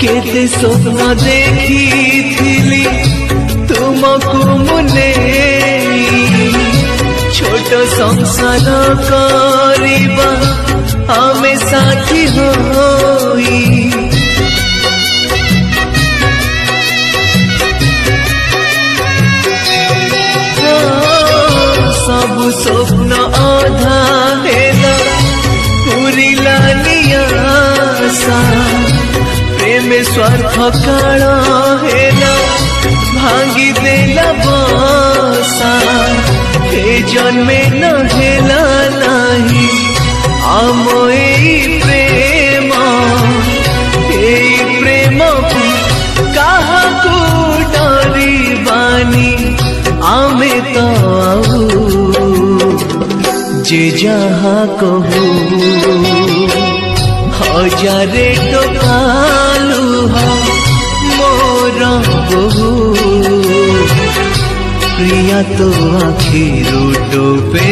केते स्वप्न देखी तुमको मुने छोट संसार करिबा आमे साथी होई सब स्वप्न आधा हेला पूरिला नियासा प्रेम स्वार्थ काल हेला भांगी देला बसा हे जन्मे न हेला नाही आम प्रेम कहा को डरी बानी आमे तो जे जहाँ कहू हजारे टोकालू मोर बहु प्रिया तो आखिर टोपे